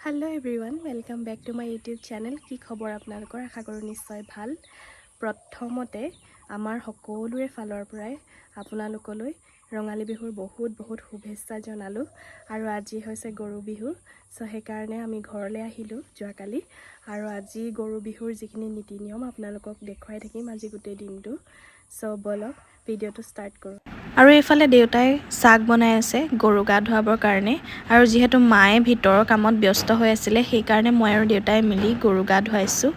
Hello everyone welcome back to my YouTube channel की खबर आपनालोকৰ आशा करूँ निश्चय ভাল प्रथमते आमार সকলোৰে ফালৰ পৰাই আপোনালোকলৈ ৰঙালী বিহুৰ বহুত শুভেচ্ছা জনালো আৰু আজি হৈছে গৰু বিহু সো হেকাৰণে আমি ঘৰলৈ আহিলো যোৱাকালি আৰু আজি গৰু বিহুৰ যিখিনি নীতি নিয়ম আপোনালোকক দেখুৱাই থাকিম আজি গোটেই দিনটো সো বলক ভিডিওটো স্টাৰ্ট কৰো আৰু এফালে দেউতাই সাগ বনাই আছে গৰু গা ধোৱাবৰ কাৰণে আৰু যেহেতু মায়ে ভিতৰৰ কামত ব্যস্ত হৈ আছিল সেই কাৰণে মই আৰু দেউতাই মিলি গৰু গা ধুৱাইছো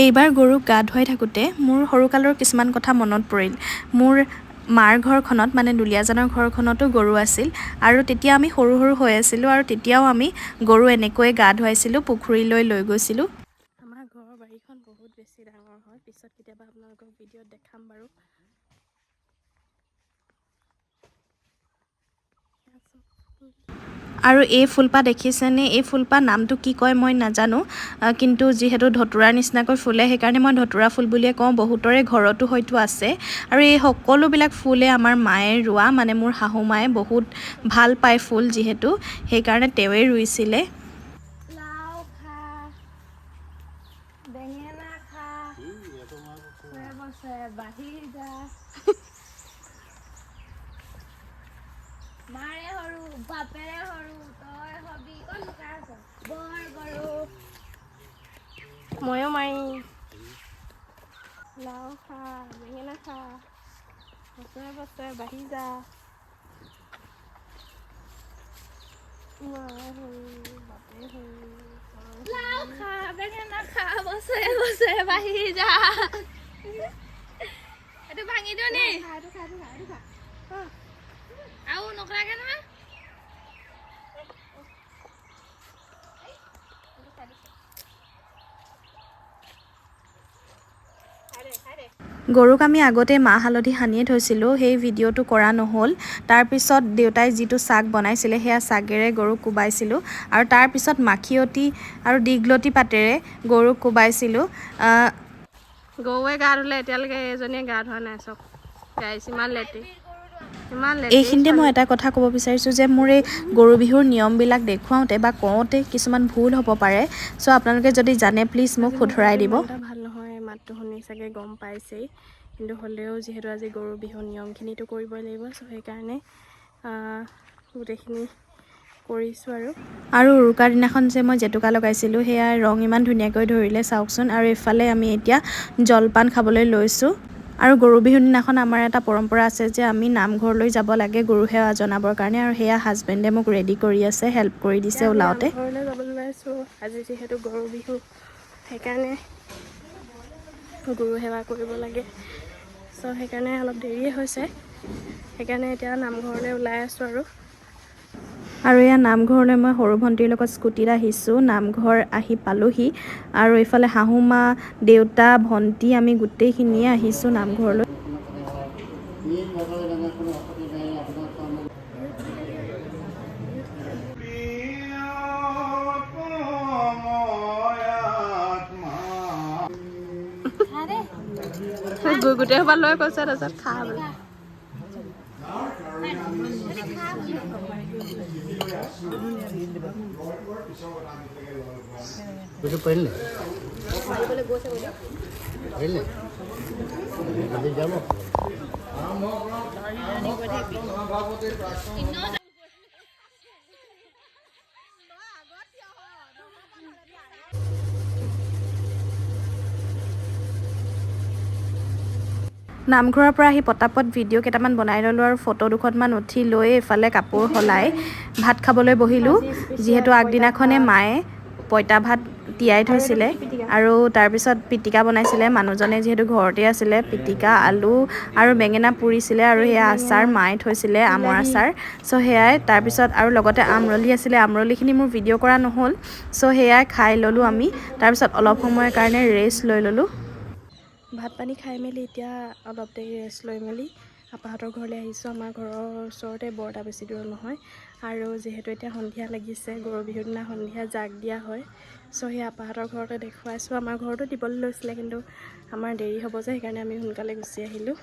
এইবাৰ গৰু গা ধুৱাই থাকোতে মোৰ হৰুকালৰ কিছুমান কথা মনত পৰিল মোৰ মাৰ ঘৰখনত মানে দুলিয়াজানৰ ঘৰখনতো গৰু আছিল আৰু তেতিয়া আমি সৰু হৈ আছিল আৰু তেতিয়াও আমি গৰু এনেকৈ গা ধুৱাইছিল পুখুৰীলৈ লৈ গৈছিল আমাৰ ঘৰৰ বাৰীখন বহুত বেছি ডাঙৰ হয় পিছত কেতিয়াবা আপোনালোকক ভিডিঅ'ত দেখাম বাৰু আৰু এই ফুলপা দেখিছেনে এই ফুলপা নামটো কি কয় মই নাজানো কিন্তু যেহেতু ধতুৰাৰ নিচিনাকৈ ফুলে সেইকাৰণে মই ধতুৰা ফুল বুলিয়ে কওঁ বহুতৰে ঘৰতো হয়তো আছে আৰু এই সকলোবিলাক ফুলে আমাৰ মায়ে ৰোৱা মানে মোৰ শাহু মায়ে বহুত ভাল পায় ফুল যেহেতু সেইকাৰণে তেৱে ৰুইছিলে লাও খা বেঙেনা খা বছে বাহি যা মাৰে হৰু বাপেৰে হৰু তই হবি কোন লুকাই আছ বৰ গৰু ময়ো মাৰি লাও খা বেঙেনা খা বছে বাঢ়ি যা মাৰে হৰু বাপেৰে হৰু লাও খা বেঙেনা খা বছে বাঢ়ি যা এইটো ভাঙি দিও নি খাইটো খা আও নকৰাকে নহয় গৰুক আমি আগতে মাহ হালধি সানিয়ে থৈছিলোঁ সেই ভিডিঅ'টো কৰা নহ'ল তাৰ পিছত দেউতাই যিটো সাগ বনাইছিলে হেয়া সাগেৰে গৰুক কুবাইছিলোঁ আৰু তাৰ পিছত মাখিয়তি আৰু দীঘলতি পাতেৰে গৰুক কুবাইছিলোঁ গৰুৱে গা ধুলে এতিয়ালৈকে এজনীয়ে গা ধোৱা নাই চক গাইছ ইমান লেটি এইখিনিতে মই এটা কথা ক'ব বিচাৰিছোঁ যে মোৰ এই গৰু বিহুৰ নিয়মবিলাক দেখুৱাওঁতে বা কওঁতে কিছুমান ভুল হ'ব পাৰে সো আপোনালোকে যদি জানে প্লিজ মোক শুধৰাই দিব ভাল নহয় মাতটো শুনি চাগে গম পাইছেই কিন্তু হ'লেও যেহেতু আজি গৰু বিহুৰ নিয়মখিনিতো কৰিবই লাগিব সো সেইকাৰণে গোটেইখিনি কৰিছোঁ আৰু উৰুকাৰ দিনাখন যে মই জেতুকা লগাইছিলোঁ সেয়া ৰং ইমান ধুনীয়াকৈ ধৰিলে চাওকচোন আৰু ইফালে আমি এতিয়া জলপান খাবলৈ লৈছোঁ আৰু গৰু বিহুৰ দিনাখন আমাৰ এটা পৰম্পৰা আছে যে আমি নামঘৰলৈ যাব লাগে গৰু সেৱা জনাবৰ কাৰণে আৰু সেয়া হাজবেণ্ডে মোক ৰেডি কৰি আছে হেল্প কৰি দিছে ওলাওতে ঘৰলৈ যাবলৈ ওলাইছোঁ আজি যিহেতু গৰু বিহু সেইকাৰণে গৰু সেৱা কৰিব লাগে সো সেইকাৰণে অলপ দেৰিয়ে হৈছে সেইকাৰণে এতিয়া নামঘৰলৈ ওলাই আছোঁ আৰু এয়া নামঘৰলৈ মই সৰু ভণ্টিৰ লগত স্কুটিত আহিছোঁ নামঘৰ আহি পালোহি আৰু এইফালে শাহু মা দেউতা ভণ্টি আমি গোটেইখিনিয়ে আহিছোঁ নামঘৰলৈ গোটেই সোপা লৈ কৈছে তাৰপিছত খা বোলে Itu pernah. Pernah. Ada jamu. নামঘৰৰ পৰা আহি পটাপট ভিডিঅ' কেইটামান বনাই ল'লোঁ আৰু ফটো দুখনমান উঠি লৈ এফালে কাপোৰ সলাই ভাত খাবলৈ বহিলোঁ যিহেতু আগদিনাখনে মায়ে পইতা ভাত তিয়াই থৈছিলে আৰু তাৰপিছত পিটিকা বনাইছিলে মানুহজনে যিহেতু ঘৰতে আছিলে পিটিকা আলু আৰু বেঙেনা পুৰিছিলে আৰু সেয়া আচাৰ মায়ে থৈছিলে আমৰ আচাৰ সো সেয়াই তাৰপিছত আৰু লগতে আমৰলি আছিলে আমৰলিখিনি মোৰ ভিডিঅ' কৰা নহ'ল সো সেয়াই খাই ল'লোঁ আমি তাৰপিছত অলপ সময়ৰ কাৰণে ৰেষ্ট লৈ ল'লোঁ ভাত পানী খাই মেলি এতিয়া অলপ দেৰি ৰেষ্ট লৈ মেলি আপাহঁতৰ ঘৰলৈ আহিছোঁ আমাৰ ঘৰৰ ওচৰতে বৰ এটা বেছি দূৰ নহয় আৰু যিহেতু এতিয়া সন্ধিয়া লাগিছে গৰু বিহুৰ দিনা সন্ধিয়া জাগ দিয়া হয় সো সেই আপাহঁতৰ ঘৰতে দেখুৱাইছোঁ আমাৰ ঘৰতো দিবলৈ লৈছিলে কিন্তু আমাৰ দেৰি হ'ব যে সেইকাৰণে আমি সোনকালে গুচি আহিলোঁ